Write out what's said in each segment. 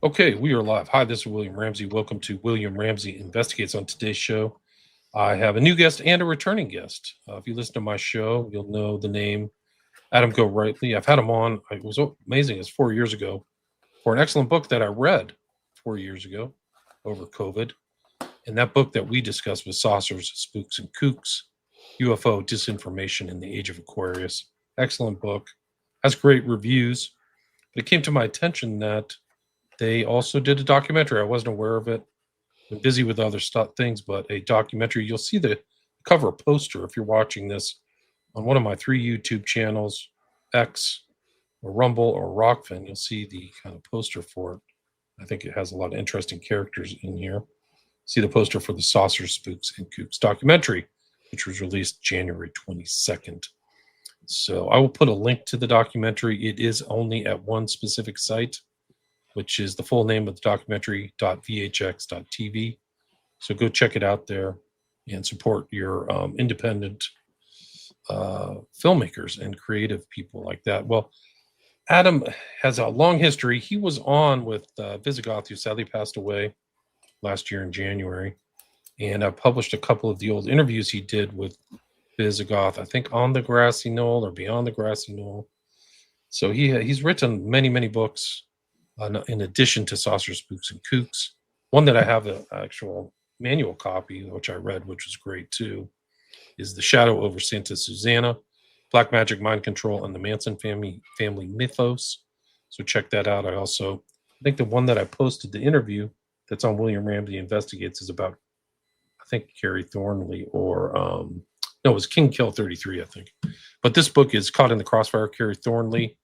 Okay, we are live. Hi, this is William Ramsey. Welcome to William Ramsey Investigates. On today's show, I have a new guest and a returning guest. If you listen to my show, you'll know the name Adam Gorightly. I've had him on. It was amazing. It's 4 years ago for an excellent book that I read 4 years ago over COVID. And that book that we discussed was Saucers, Spooks, and Kooks, UFO Disinformation in the Age of Aquarius. Excellent book. Has great reviews. But it came to my attention that they also did a documentary. I wasn't aware of it. Been busy with other things, but a documentary. You'll see the cover poster if you're watching this on one of my 3 YouTube channels, X or Rumble or Rockfin. You'll see the kind of poster for it. I think it has a lot of interesting characters in here. See the poster for the Saucers, Spooks, and Kooks documentary, which was released January 22nd. So I will put a link to the documentary. It is only at one specific site, which is the full name of the documentary.vhx.tv. So go check it out there and support your independent filmmakers and creative people like that. Well, Adam has a long history. He was on with Visigoth, who sadly passed away last year in January. And I published a couple of the old interviews he did with Visigoth, I think On the Grassy Knoll or Beyond the Grassy Knoll. So he's written many, many books in addition to Saucers, Spooks, and Kooks. One that I have an actual manual copy, which I read, which was great too, is The Shadow over Santa Susana, Black Magic, Mind Control, and the Manson family mythos. So check that out. I think the one that I posted, the interview that's on William Ramsey Investigates, is about, I think, Carrie Thornley or, no, it was King Kill 33, I think. But this book is Caught in the Crossfire, Carrie Thornley,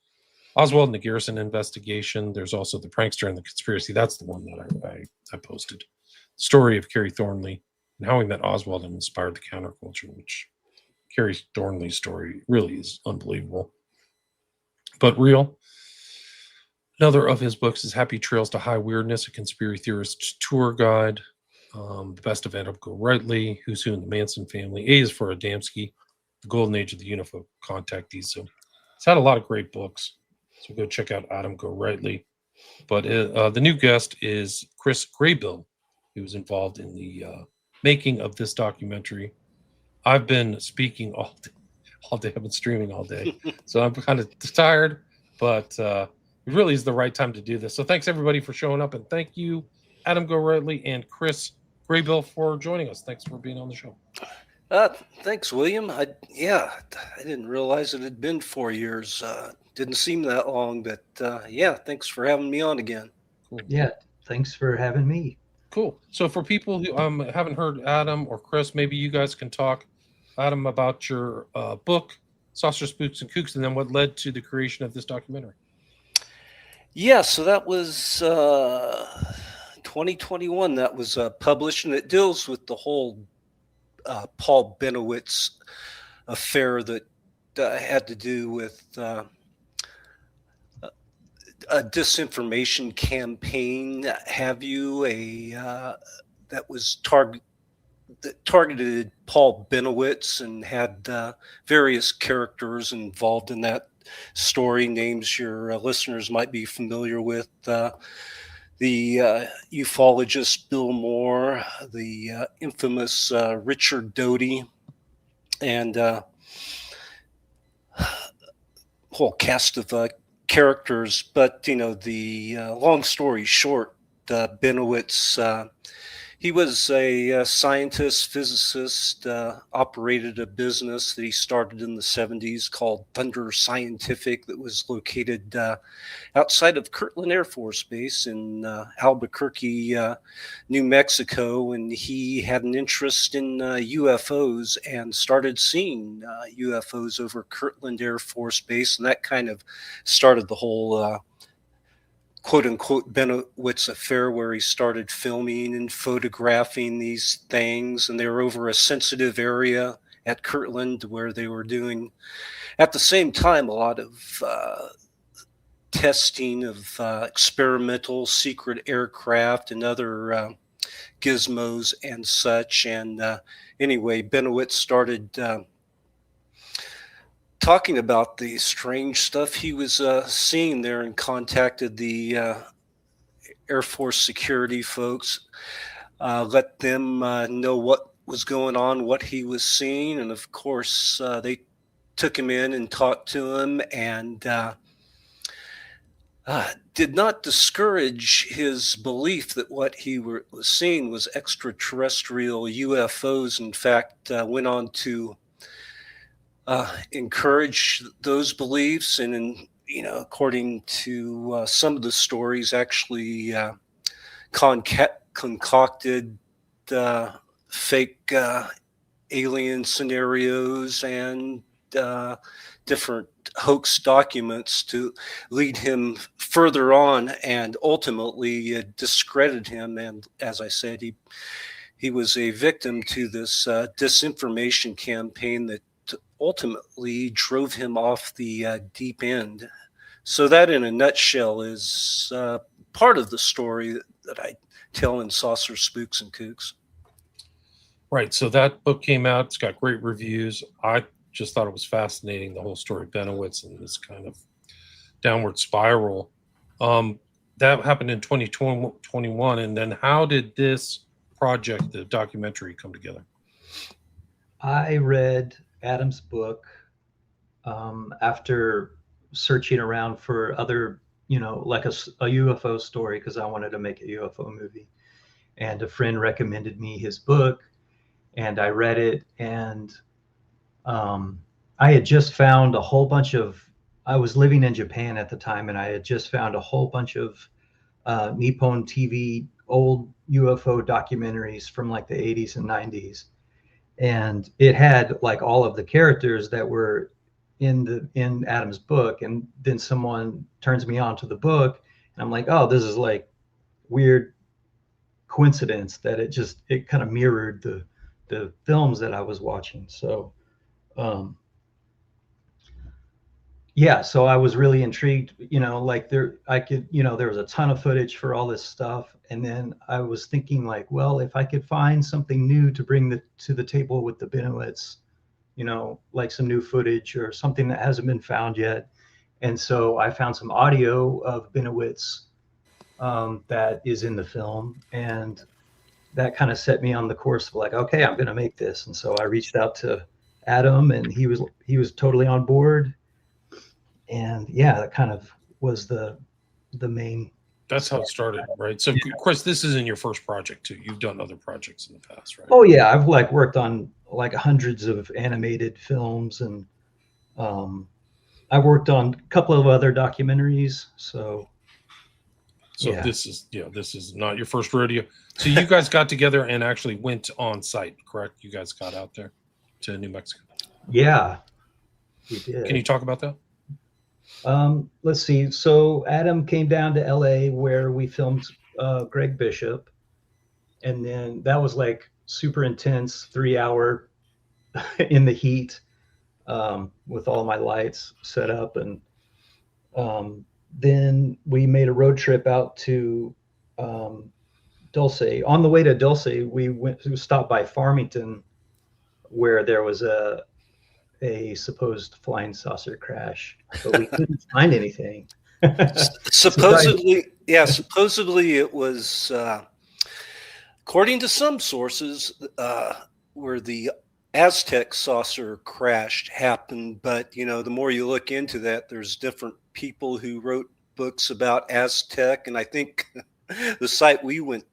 Oswald and the Garrison investigation. There's also The Prankster and the Conspiracy. That's the one that I posted. The story of Carrie Thornley and how he met Oswald and inspired the counterculture, which Carrie Thornley's story really is unbelievable, but real. Another of his books is Happy Trails to High Weirdness, a conspiracy theorist tour guide. The Best of Adam Gorightly, Who's Who in the Manson Family. A is for Adamski, The Golden Age of the UFO Contactees. So it's had a lot of great books. So go check out Adam Gorightly. But the new guest is Chris Graybill, who was involved in the making of this documentary. I've been speaking all day. I've been streaming all day. So I'm kind of tired, but it really is the right time to do this. So thanks, everybody, for showing up. And thank you, Adam Gorightly and Chris Graybill, for joining us. Thanks for being on the show. Thanks, William. I didn't realize it had been 4 years. Didn't seem that long, but thanks for having me on again. Cool. Yeah, thanks for having me. Cool. So for people who haven't heard Adam or Chris, maybe you guys can talk, Adam, about your book, Saucer, Spooks, and Kooks, and then what led to the creation of this documentary. Yeah, so that was 2021. That was published, and it deals with the whole Paul Benowitz affair that had to do with a disinformation campaign, that was targeted Paul Benowitz and had various characters involved in that story, names your listeners might be familiar with. The ufologist Bill Moore, the infamous Richard Doty, and whole cast of characters. But the long story short, Benowitz, he was a scientist, physicist, operated a business that he started in the 70s called Thunder Scientific, that was located outside of Kirtland Air Force Base in Albuquerque, New Mexico. And he had an interest in UFOs and started seeing UFOs over Kirtland Air Force Base. And that kind of started the whole quote-unquote Benowitz affair, where he started filming and photographing these things. And they were over a sensitive area at Kirtland, where they were doing, at the same time, a lot of testing of experimental secret aircraft and other gizmos and such. And anyway, Benowitz started talking about the strange stuff he was seeing there, and contacted the Air Force security folks, let them know what was going on, what he was seeing. And of course, they took him in and talked to him, and did not discourage his belief that what he was seeing was extraterrestrial UFOs. In fact, went on to encourage those beliefs, and according to some of the stories, actually concocted fake alien scenarios and different hoax documents to lead him further on, and ultimately discredit him. And as I said, he was a victim to this disinformation campaign that ultimately drove him off the deep end. So that, in a nutshell, is part of the story that I tell in Saucer, Spooks, and Kooks. Right. So that book came out. It's got great reviews. I just thought it was fascinating, the whole story of Benowitz and this kind of downward spiral. That happened in 2021. And then how did this project, the documentary, come together? I read Adam's book after searching around for other, like a UFO story, because I wanted to make a UFO movie. And a friend recommended me his book, and I read it. And I had just found a whole bunch of, I was living in Japan at the time, and I had just found a whole bunch of Nippon TV old UFO documentaries from like the 80s and 90s. And it had like all of the characters that were in Adam's book. And then someone turns me on to the book, and I'm like, oh, this is like weird coincidence that it kind of mirrored the films that I was watching. So yeah, so I was really intrigued, like there was a ton of footage for all this stuff. And then I was thinking like, well, if I could find something new to bring to the table with the Benowitz, like some new footage or something that hasn't been found yet. And so I found some audio of Benowitz that is in the film. And that kind of set me on the course of like, okay, I'm going to make this. And so I reached out to Adam, and he was totally on board. And yeah, that kind of was the main. That's how it started, right? So, of course, this isn't your first project too. You've done other projects in the past, right? Oh yeah, I've like worked on like hundreds of animated films, and I worked on a couple of other documentaries. So yeah. This is not your first rodeo. So you guys got together and actually went on site, correct? You guys got out there to New Mexico. Yeah, we did. Can you talk about that? Let's see. So Adam came down to LA where we filmed Greg Bishop. And then that was like super intense 3-hour in the heat with all my lights set up. And then we made a road trip out to Dulce. On the way to Dulce, we stopped by Farmington, where there was a supposed flying saucer crash, but we couldn't find anything. Supposedly it was, according to some sources, where the Aztec saucer crash happened. But, the more you look into that, there's different people who wrote books about Aztec. And I think the site we went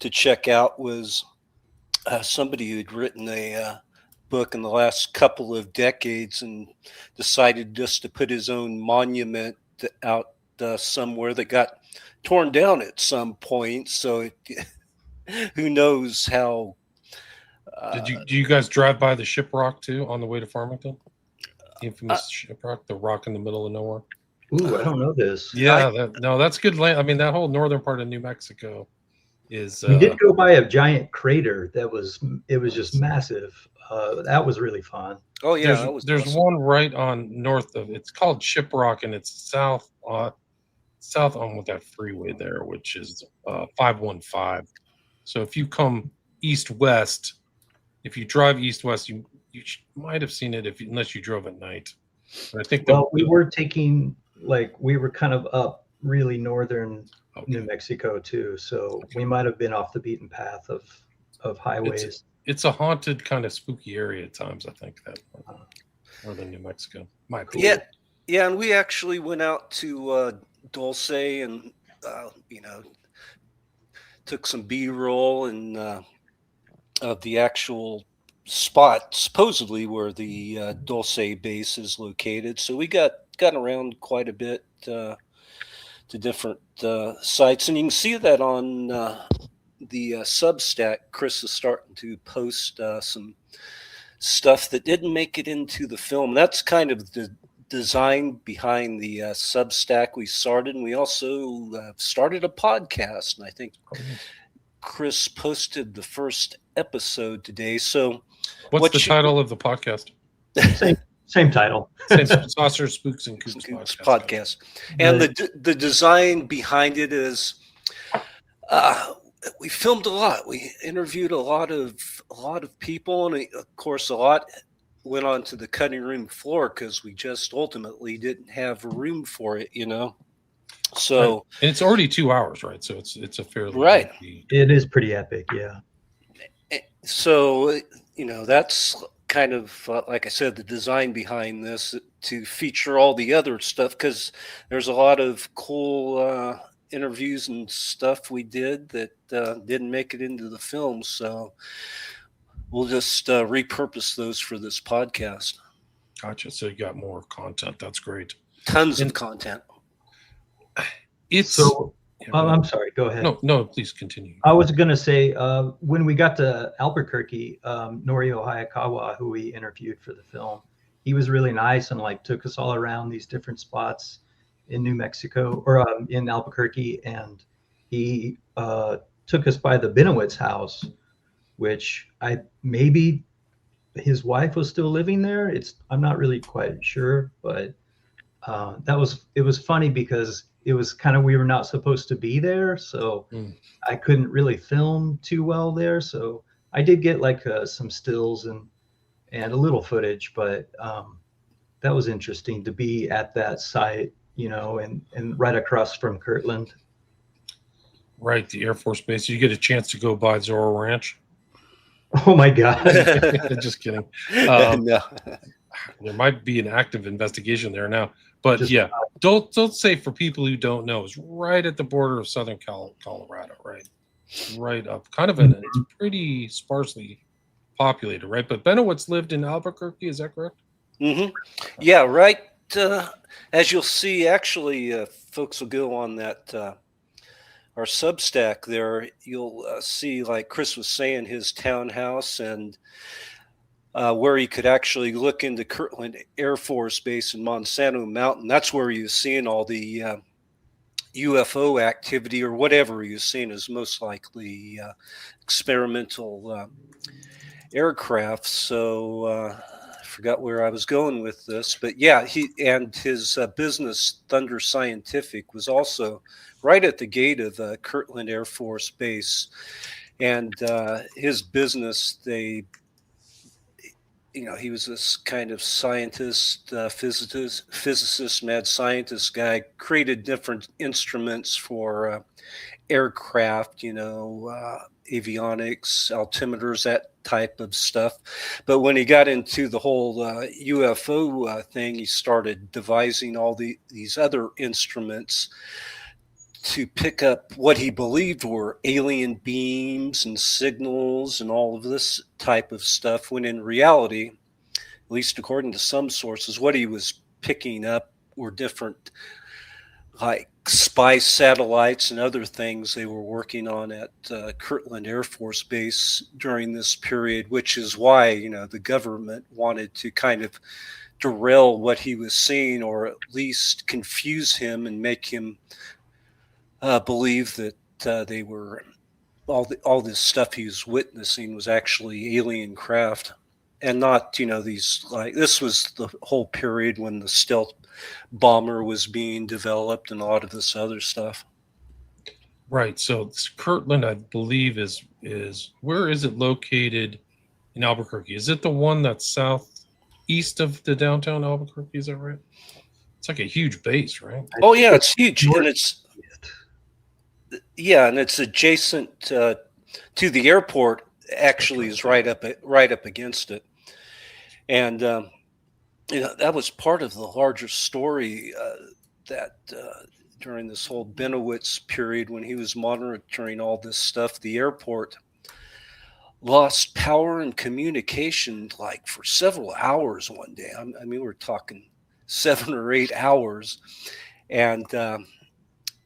to check out was somebody who'd written a book in the last couple of decades and decided just to put his own monument out somewhere that got torn down at some point. So who knows how. Do you guys drive by the Shiprock too on the way to Farmington? The infamous Shiprock, the rock in the middle of nowhere. Ooh, I don't know this. Yeah, that's good land. I mean, that whole northern part of New Mexico is. We did go by a giant crater it was just massive. That was really fun. Oh yeah, there's awesome. one right on north of. It's called Shiprock, and it's south on with that freeway there, which is 515. So if you come east-west, if you drive east-west, you might have seen it unless you drove at night. But I think we were taking we were kind of up really northern Okay. New Mexico too. So we might have been off the beaten path of highways. It's a haunted kind of spooky area at times, I think, that northern New Mexico. My opinion. Yeah, yeah, and we actually went out to Dulce and took some B-roll and of the actual spot supposedly where the Dulce base is located. So we got around quite a bit to different sites, and you can see that on the Substack. Chris is starting to post some stuff that didn't make it into the film. That's kind of the design behind the Substack we started, and we also started a podcast, and I think Chris posted the first episode today. So what's the title of the podcast? Same title. Same Saucer, Spooks, and Kooks podcast. And the design behind it is we filmed a lot. We interviewed a lot of people, and of course a lot went onto the cutting room floor because we just ultimately didn't have room for it, So right. And it's already 2 hours, right? So it's a fairly right. It is pretty epic, yeah. So that's kind of like I said, the design behind this to feature all the other stuff, because there's a lot of cool interviews and stuff we did that didn't make it into the film. So we'll just repurpose those for this podcast. Gotcha. So you got more content. That's great. Tons of content. I'm sorry. Go ahead. No, please continue. I was going to say, when we got to Albuquerque, Norio Hayakawa, who we interviewed for the film, he was really nice and took us all around these different spots in New Mexico or in Albuquerque, and he took us by the Benowitz house, which maybe his wife was still living there. I'm not really quite sure, but it was funny because it was kind of, we were not supposed to be there, so I couldn't really film too well there. So I did get some stills and a little footage, but that was interesting to be at that site, and right across from Kirtland. Right, the Air Force Base. You get a chance to go by Zorro Ranch. Oh my God! Just kidding. No. There might be an active investigation there now. But don't say, for people who don't know, it's right at the border of southern Colorado, right? Right up, kind of it's pretty sparsely populated, right? But Benowitz lived in Albuquerque, is that correct? Mm-hmm. Yeah, right. As you'll see, actually, folks will go on that our Substack there. You'll see, like Chris was saying, his townhouse and where you could actually look into Kirtland Air Force Base in Monsanto Mountain. That's where you're seeing all the UFO activity, or whatever you're seeing is most likely experimental aircraft. So I forgot where I was going with this, but yeah, he and his business, Thunder Scientific, was also right at the gate of Kirtland Air Force Base. And his business, he was this kind of scientist, physicist, mad scientist guy, created different instruments for aircraft, avionics, altimeters, that type of stuff. But when he got into the whole UFO thing, he started devising all these other instruments to pick up what he believed were alien beams and signals and all of this type of stuff, when in reality, at least according to some sources, what he was picking up were different, like spy satellites and other things they were working on at Kirtland Air Force Base during this period, which is why, the government wanted to kind of derail what he was seeing, or at least confuse him and make him believe that they were all this stuff he was witnessing was actually alien craft, and not these, this was the whole period when the stealth bomber was being developed and a lot of this other stuff. Right. So Kirtland, I believe, is where is it located in Albuquerque? Is it the one that's southeast of the downtown Albuquerque? Is that right? It's like a huge base, right? Oh yeah, it's huge, and it's adjacent to the airport. Actually, is right up against it, and that was part of the larger story that during this whole Benowitz period, when he was monitoring all this stuff, the airport lost power and communication like for several hours one day. I mean, we're talking 7 or 8 hours, and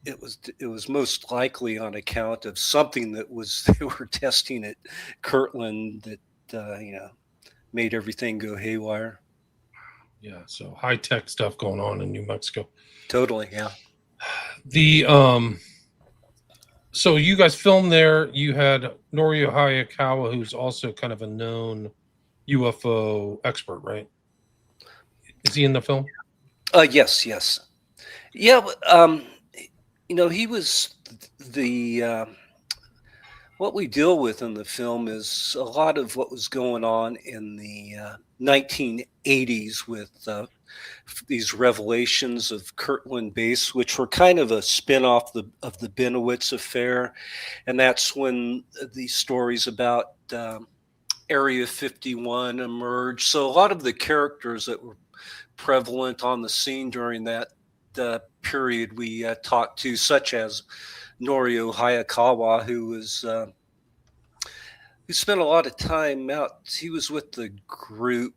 it was most likely on account of something that they were testing at Kirtland that made everything go haywire. Yeah, so high tech stuff going on in New Mexico. Totally, yeah. So you guys filmed there. You had Norio Hayakawa, who's also kind of a known UFO expert, right? Is he in the film? Yes. Yeah, but, he was the what we deal with in the film is a lot of what was going on in the 1980s with these revelations of Kirtland Base, which were kind of a spin-off of the Benowitz affair. And that's when these stories about Area 51 emerged. So a lot of the characters that were prevalent on the scene during that period we talked to, such as Norio Hayakawa, who spent a lot of time out. He was with the group,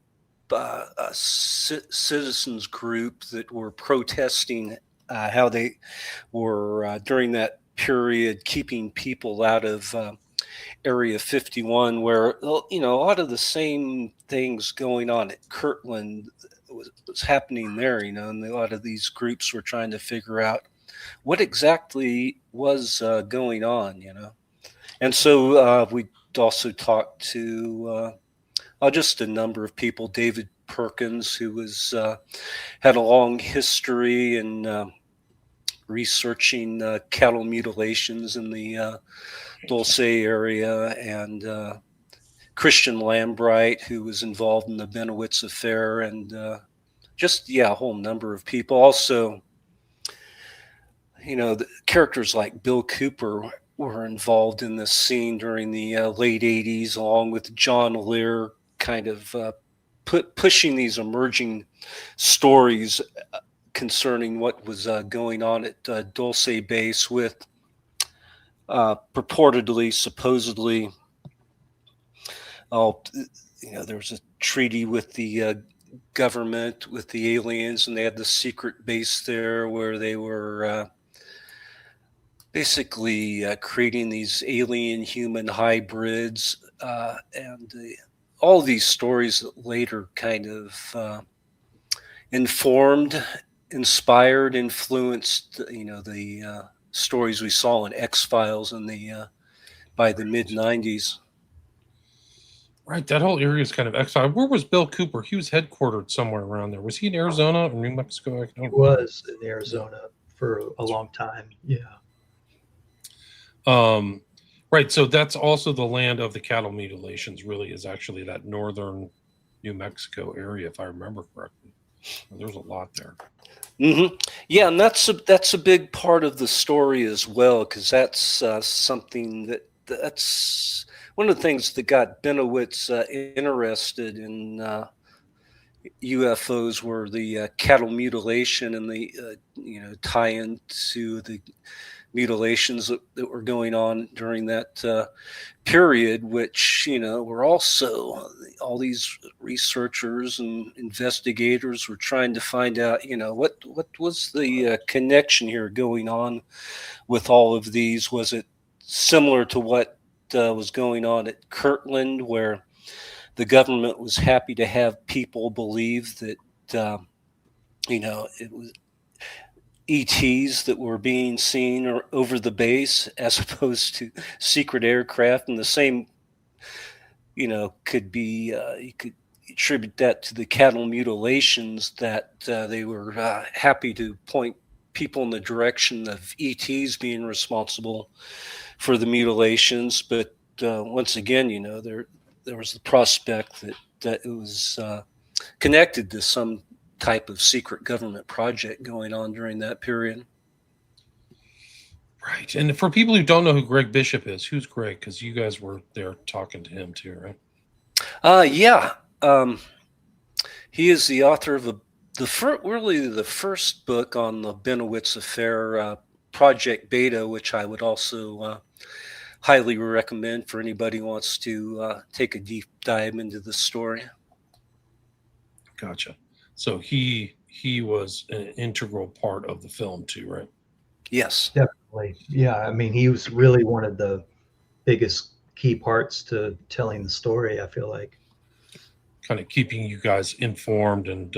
a citizens group that were protesting how they were during that period keeping people out of Area 51, where a lot of the same things going on at Kirtland was happening there, and a lot of these groups were trying to figure out what exactly was going on, And so we also talked to just a number of people. David Perkins, who had a long history in researching cattle mutilations in the Dulce area, and Christian Lambright, who was involved in the Benowitz affair, and a whole number of people. Also, the characters like Bill Cooper were involved in this scene during the late 80s, along with John Lear, kind of pushing these emerging stories concerning what was going on at Dulce Base with supposedly, there was a treaty with the government, with the aliens, and they had the secret base there where they were basically creating these alien human hybrids, and all these stories that later kind of inspired, influenced, the stories we saw in X-Files by the mid 90s. Right, that whole area is kind of exiled. Where was Bill Cooper? He was headquartered somewhere around there. Was he in Arizona or New Mexico? He was in Arizona for a long time. Yeah. Right. So that's also the land of the cattle mutilations. Really, is actually that northern New Mexico area, if I remember correctly. There's a lot there. Mm-hmm. Yeah, and that's a big part of the story as well, because that's something that's one of the things that got Benowitz interested in UFOs were the cattle mutilation and the tie-in to the mutilations that were going on during that period, which were also all these researchers and investigators were trying to find out what was the connection here going on with all of these. Was it similar to what was going on at Kirtland, where the government was happy to have people believe that it was ETs that were being seen or over the base, as opposed to secret aircraft? And the same, could be you could attribute that to the cattle mutilations, that they were happy to point people in the direction of ETs being responsible for the mutilations. But once again, there was the prospect that it was connected to some type of secret government project going on during that period. Right. And for people who don't know who Greg Bishop is, who's Greg? Because you guys were there talking to him too, right? Yeah. He is the author of the first book on the Benowitz affair, Project Beta, which I would also highly recommend for anybody who wants to take a deep dive into the story. Gotcha. So he was an integral part of the film too, right? Yes. Definitely. Yeah. I mean, he was really one of the biggest key parts to telling the story, I feel like. Kind of keeping you guys informed and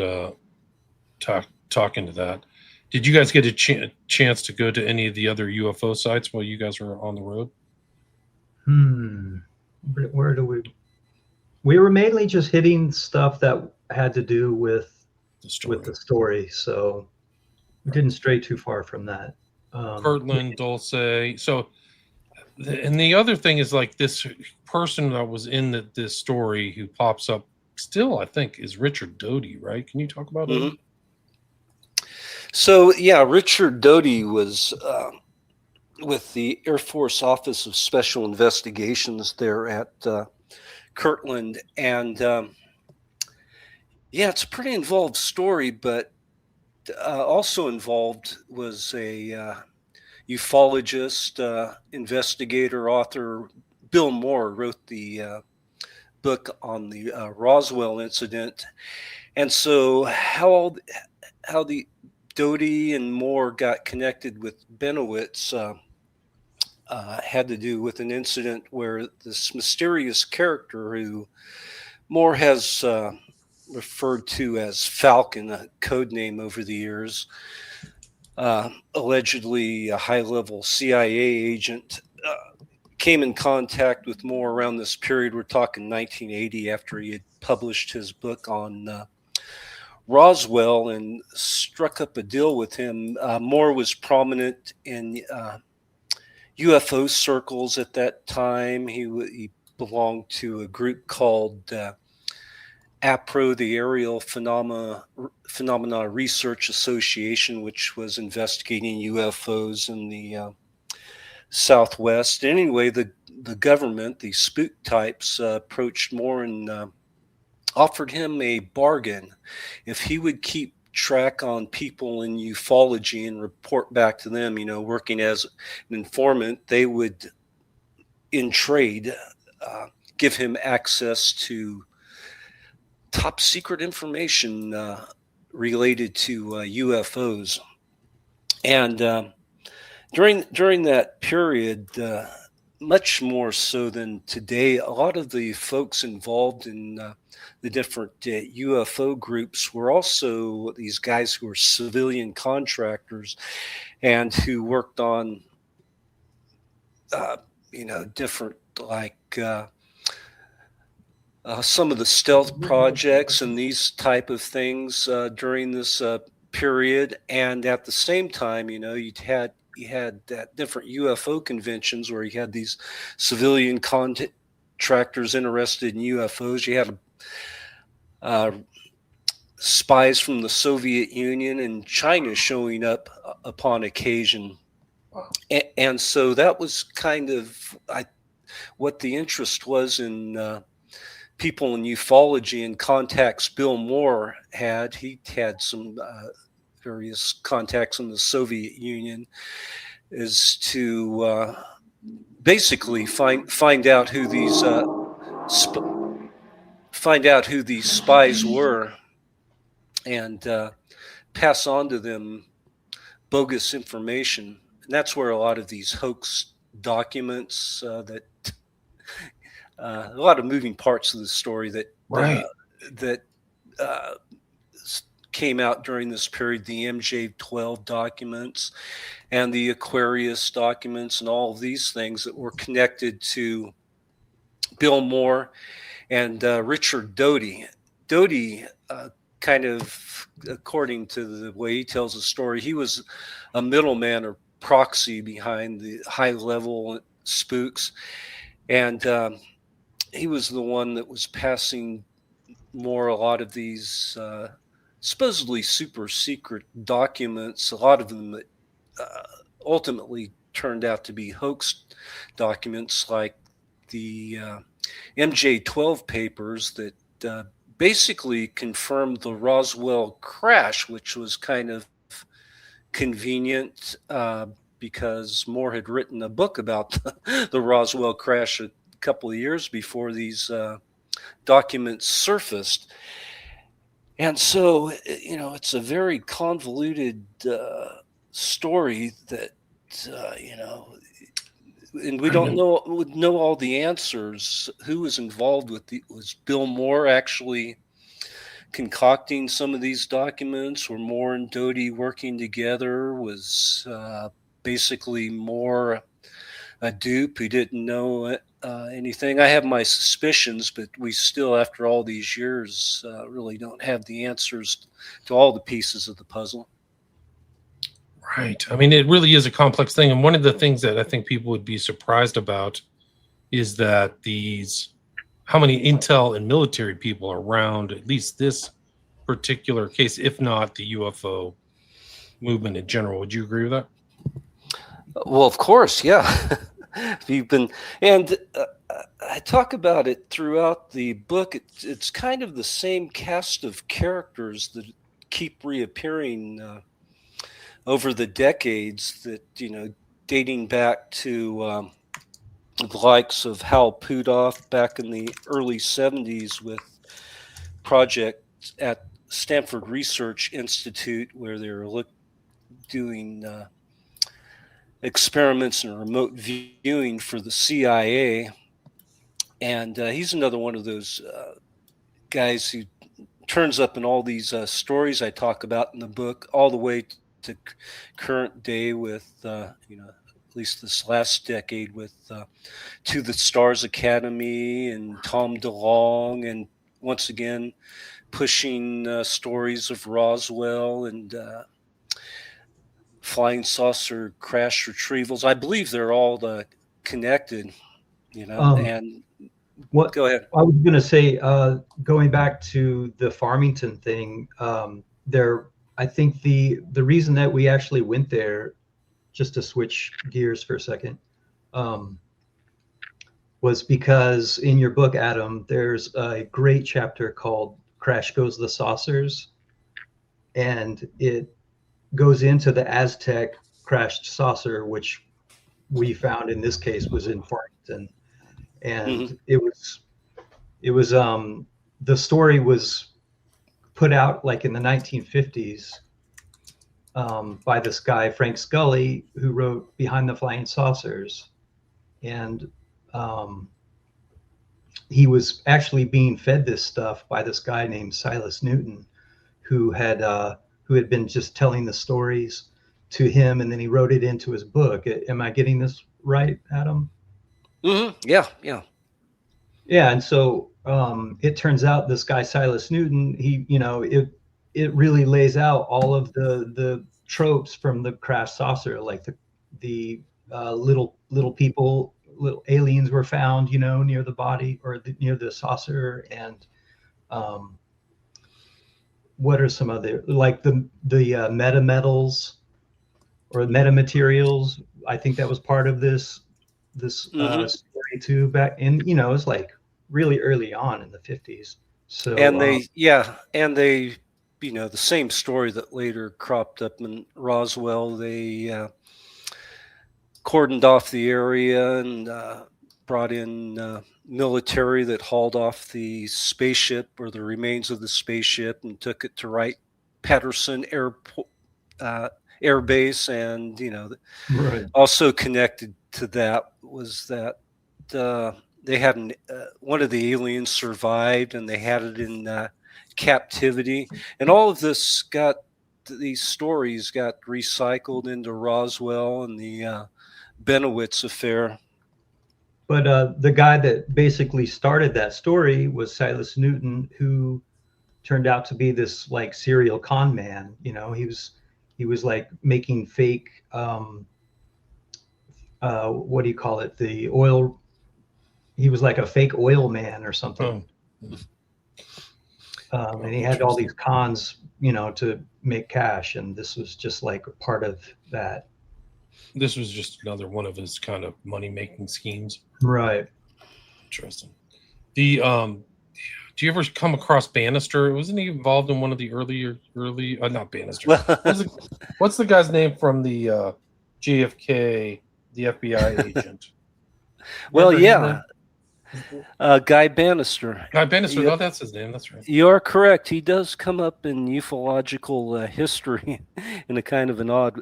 talking to that. Did you guys get a chance to go to any of the other UFO sites while you guys were on the road? Where do we were mainly just hitting stuff that had to do with The story. So we didn't stray too far from that. Kirtland, Dulce. So, and the other thing is like this person that was in this story who pops up still, I think, is Richard Doty, right? Can you talk about him? So, yeah, Richard Doty was with the Air Force Office of Special Investigations there at Kirtland. And yeah, it's a pretty involved story, but also involved was a ufologist, investigator, author. Bill Moore wrote the book on the Roswell incident. And so how the Doty and Moore got connected with Benowitz had to do with an incident where this mysterious character who Moore has referred to as Falcon, a code name over the years, allegedly a high-level CIA agent, came in contact with Moore around this period. We're talking 1980, after he had published his book on Roswell, and struck up a deal with him. Moore was prominent in UFO circles at that time. He belonged to a group called APRO, the Aerial Phenomena Research Association, which was investigating UFOs in the Southwest. Anyway, the government, the spook types, approached Moore and offered him a bargain. If he would keep track on people in ufology and report back to them, working as an informant, they would, in trade, give him access to top secret information related to UFOs. And during that period, much more so than today, a lot of the folks involved in the different UFO groups were also these guys who were civilian contractors and who worked on, different, like some of the stealth projects and these type of things during this period. And at the same time, you had that different UFO conventions where you had these civilian contractors interested in UFOs. You had spies from the Soviet Union and China showing up upon occasion. Wow. And so that was kind of what the interest was in people in ufology, and contacts Bill Moore had. He had some various contacts in the Soviet Union, is to basically find out who these spies were, and pass on to them bogus information. And that's where a lot of these hoax documents a lot of moving parts of the story that came out during this period, the MJ-12 documents and the Aquarius documents and all of these things that were connected to Bill Moore and Richard Doty. Doty, kind of, according to the way he tells the story, he was a middleman or proxy behind the high-level spooks. And he was the one that was passing Moore a lot of these supposedly super secret documents, a lot of them that ultimately turned out to be hoax documents, like the MJ12 papers that basically confirmed the Roswell crash, which was kind of convenient because Moore had written a book about the Roswell crash a couple of years before these documents surfaced. And so, it's a very convoluted story that, and we don't know all the answers. Who was involved with was Bill Moore actually concocting some of these documents? Were Moore and Doty working together? Was basically Moore a dupe who didn't know anything? I have my suspicions, but we still, after all these years, really don't have the answers to all the pieces of the puzzle. Right. I mean, it really is a complex thing. And one of the things that I think people would be surprised about is that how many intel and military people are around at least this particular case, if not the UFO movement in general. Would you agree with that? Well, of course, yeah. And I talk about it throughout the book. It's kind of the same cast of characters that keep reappearing over the decades, that, dating back to the likes of Hal Puthoff back in the early 70s with projects at Stanford Research Institute, where they were doing experiments in remote viewing for the CIA. And he's another one of those guys who turns up in all these stories I talk about in the book, all the way to current day with, at least this last decade, with To the Stars Academy and Tom DeLonge, and once again pushing stories of Roswell and flying saucer crash retrievals. I believe they're all connected, and go ahead. I was going to say, going back to the Farmington thing, I think the reason that we actually went there, just to switch gears for a second, was because in your book, Adam, there's a great chapter called Crash Goes the Saucers, and it goes into the Aztec crashed saucer, which we found in this case was in Farmington. And it was the story was put out like in the 1950s by this guy, Frank Scully, who wrote Behind the Flying Saucers. And he was actually being fed this stuff by this guy named Silas Newton, who had been just telling the stories to him, and then he wrote it into his book. Am I getting this right, Adam? Yeah. And so it turns out this guy Silas Newton, it really lays out all of the tropes from the crash saucer, like the little people, little aliens were found, near the body or near the saucer, and what are some other, like the metametals or metamaterials? I think that was part of this story too, back in, it's like really early on in the 50s. So the same story that later cropped up in Roswell, they cordoned off the area and brought in military that hauled off the spaceship, or the remains of the spaceship, and took it to Wright-Patterson Air Base. And right. Also connected to that was that they had one of the aliens survived, and they had it in captivity. And all of these stories got recycled into Roswell and the Benowitz affair. But the guy that basically started that story was Silas Newton, who turned out to be this like serial con man. He was like making fake what do you call it? The oil. He was like a fake oil man or something. Oh. And he had all these cons, to make cash, and this was just like a part of that. This was just another one of his kind of money-making schemes. Right. Interesting. Do you ever come across Bannister? Wasn't he involved in one of the early not Bannister. What's the guy's name from the JFK, the FBI agent? Well, yeah. Guy Bannister. Guy Bannister, oh, that's his name. That's right. You are correct. He does come up in ufological history in a kind of an odd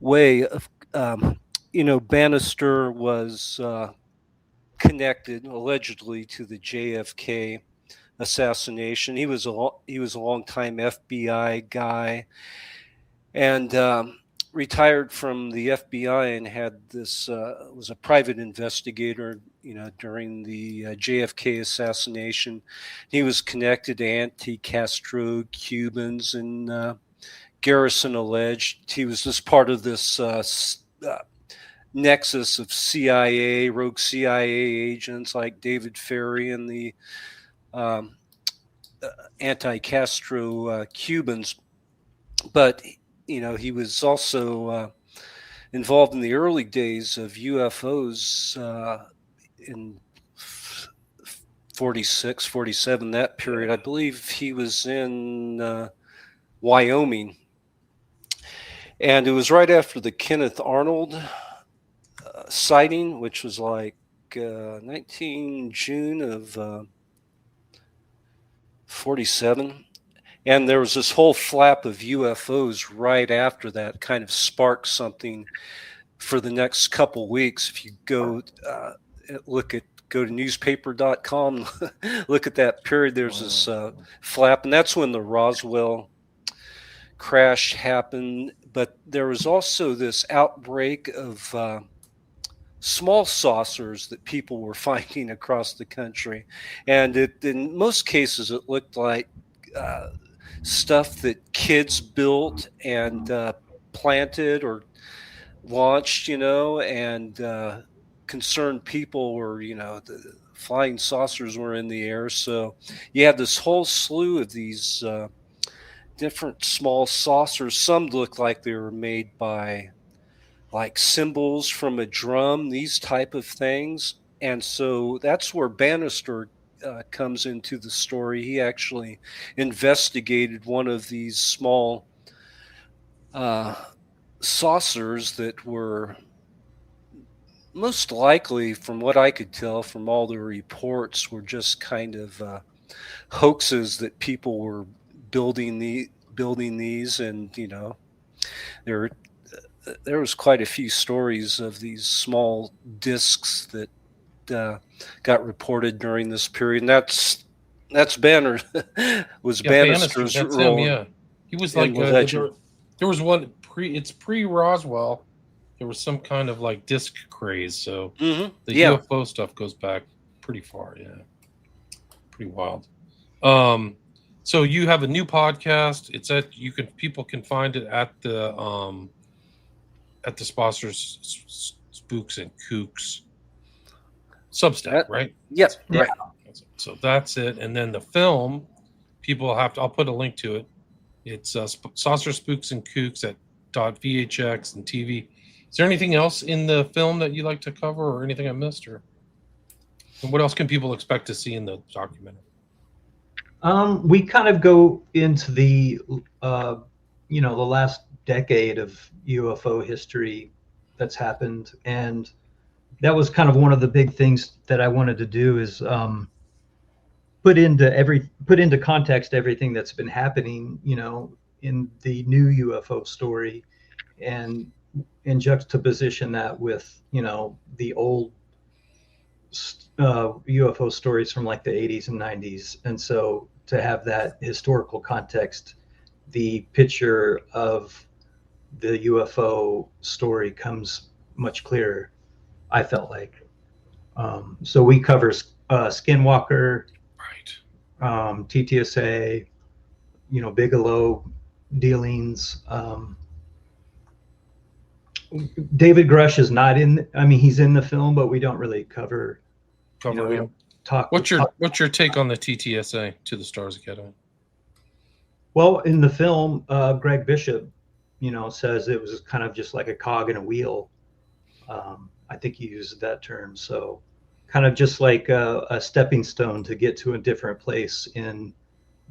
way. Bannister was connected allegedly to the JFK assassination. He was a longtime FBI guy, and retired from the FBI and had this was a private investigator. During the JFK assassination, he was connected to anti-Castro Cubans, and Garrison alleged he was just part of this nexus of rogue CIA agents like David Ferry and the anti-Castro Cubans. But, he was also involved in the early days of UFOs in 46, 47, that period. I believe he was in Wyoming. And it was right after the Kenneth Arnold sighting, which was like 19 June of 47. And there was this whole flap of UFOs right after that, kind of sparked something for the next couple weeks. If you go go to newspaper.com, look at that period, there's this flap. And that's when the Roswell crash happened. But there was also this outbreak of small saucers that people were finding across the country. And in most cases, it looked like stuff that kids built and planted or launched, and concerned people were, the flying saucers were in the air. So you had this whole slew of these different small saucers. Some looked like they were made by like cymbals from a drum, these type of things. And so that's where Bannister comes into the story. He actually investigated one of these small saucers that were most likely, from what I could tell from all the reports, were just kind of hoaxes that people were building these, and there was quite a few stories of these small discs that got reported during this period, and that's Banner was Bannister's role. Yeah, he was like there was one pre-Roswell. There was some kind of like disc craze, so the UFO stuff goes back pretty far. Yeah, pretty wild. So you have a new podcast. It's people can find it at the Sponsors, Spooks and Kooks Substack, right? Yes, right. So that's it. And then the film, people I'll put a link to it. It's Saucer, Spooks, and Kooks at .vhx and TV. Is there anything else in the film that you like to cover, or anything I missed, or and what else can people expect to see in the documentary? We kind of go into the the last decade of UFO history that's happened, and that was kind of one of the big things that I wanted to do is put into context everything that's been happening, in the new UFO story, and in juxtaposition that with the old UFO stories from like the 80s and 90s. And so to have that historical context, the picture of the UFO story comes much clearer, I felt like. So we cover Skinwalker, right? TTSA, Bigelow dealings. David Grush is not in. I mean, he's in the film, but we don't really cover him. What's your take on the TTSA, To the Stars Academy? Well, in the film, Greg Bishop, says it was kind of just like a cog in a wheel. I think he used that term. So kind of just like a stepping stone to get to a different place in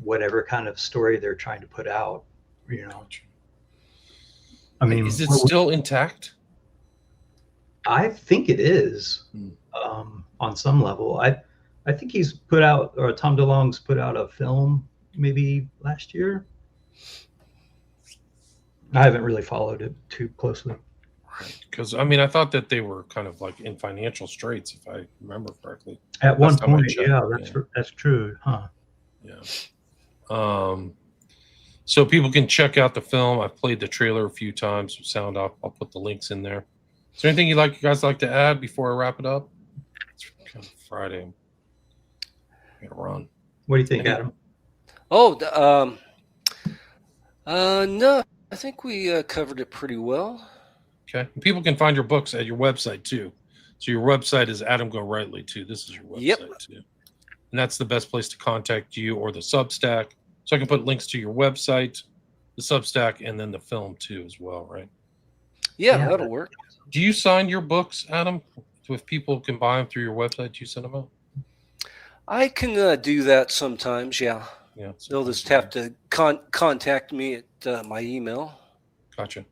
whatever kind of story they're trying to put out. I mean, is it still intact? I think it is on some level. I think he's put out, or Tom DeLonge's put out a film maybe last year. I haven't really followed it too closely. Right, because I thought that they were kind of like in financial straits, if I remember correctly. At one point, yeah, that's true, huh? Yeah. So people can check out the film. I've played the trailer a few times with sound up. I'll put the links in there. Is there anything you guys like to add before I wrap it up? It's kind of Friday. I gotta run. What do you think, Adam? Oh, no, I think we covered it pretty well. Okay. And people can find your books at your website too. So your website is Adam Gorightly too. This is your website too. And that's the best place to contact you, or the Substack. So I can put links to your website, the Substack, and then the film too as well, right? Yeah, that'll work. Do you sign your books, Adam? If people can buy them through your website, do you send them out? I can do that sometimes, yeah. They'll just have to contact me at my email. Gotcha.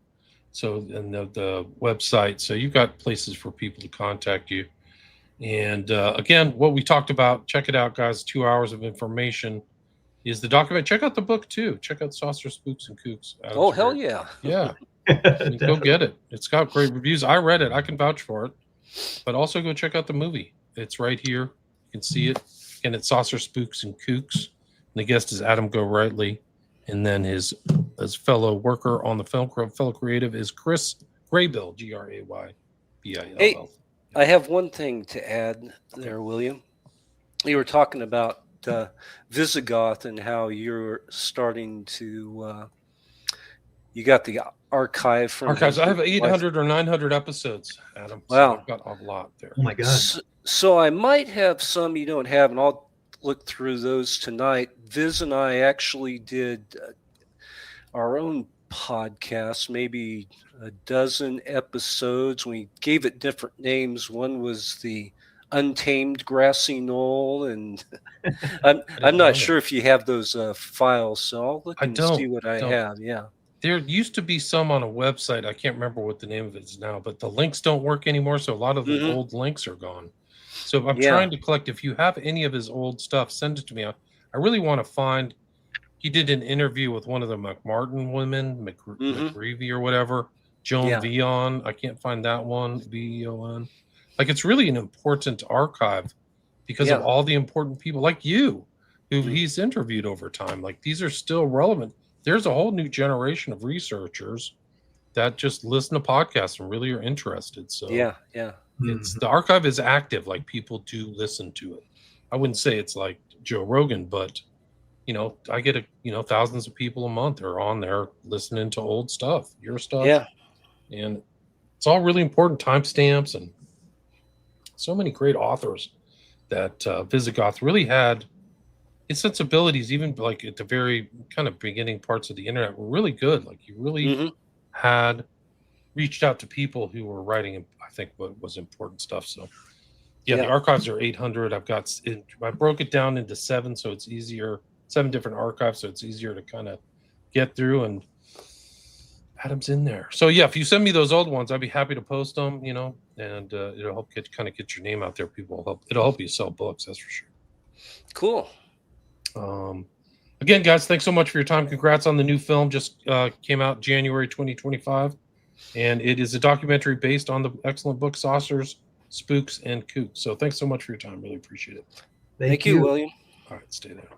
So, and the website, so you've got places for people to contact you. And again, what we talked about, check it out, guys. 2 hours of information is the document. Check out the book too. Check out Saucer, Spooks, and Kooks. Oh, hell yeah. Yeah. Go get it. It's got great reviews. I read it. I can vouch for it. But also go check out the movie. It's right here. You can see it. And it's Saucer, Spooks, and Kooks. And the guest is Adam Gorightly. And then his fellow worker on the film, fellow creative, is Chris Graybill, Graybill. Hey, I have one thing to add there, William. You were talking about Visigoth and how you're starting to you got the archive from archives. I have 800 or 900 episodes, Adam. So wow, I've got a lot there. Oh my god! So I might have some you don't have, and I'll look through those tonight. Viz and I actually did our own podcast, maybe a dozen episodes. We gave it different names. One was the Untamed Grassy Knoll, and I'm not sure if you have those files, so I'll look and see what I have. Yeah. There used to be some on a website. I can't remember what the name of it is now, but the links don't work anymore, so a lot of the old links are gone. So I'm trying to collect. If you have any of his old stuff, send it to me. I really want to find. He did an interview with one of the McMartin women, McGreevy or whatever, Joan Vion. I can't find that one, VEON. Like, it's really an important archive because of all the important people like you who he's interviewed over time. Like, these are still relevant. There's a whole new generation of researchers that just listen to podcasts and really are interested. So it's the archive is active. Like, people do listen to it. I wouldn't say it's like Joe Rogan, but I get thousands of people a month are on there listening to old stuff, your stuff. Yeah. And it's all really important, timestamps, and so many great authors that Visigoth really had. His sensibilities, even like at the very kind of beginning parts of the internet, were really good. Like, he really had reached out to people who were writing, I think, what was important stuff. So the archives are 800. I broke it down into 7, so it's easier. 7 different archives, so it's easier to kind of get through, and Adam's in there. So if you send me those old ones, I'd be happy to post them, and it'll help get your name out there. It'll help you sell books, that's for sure. Cool. Again, guys, thanks so much for your time. Congrats on the new film, just came out January 2025, and it is a documentary based on the excellent book Saucers, Spooks, and Kooks. So thanks so much for your time. Really appreciate it. Thank you, William. All right, stay there.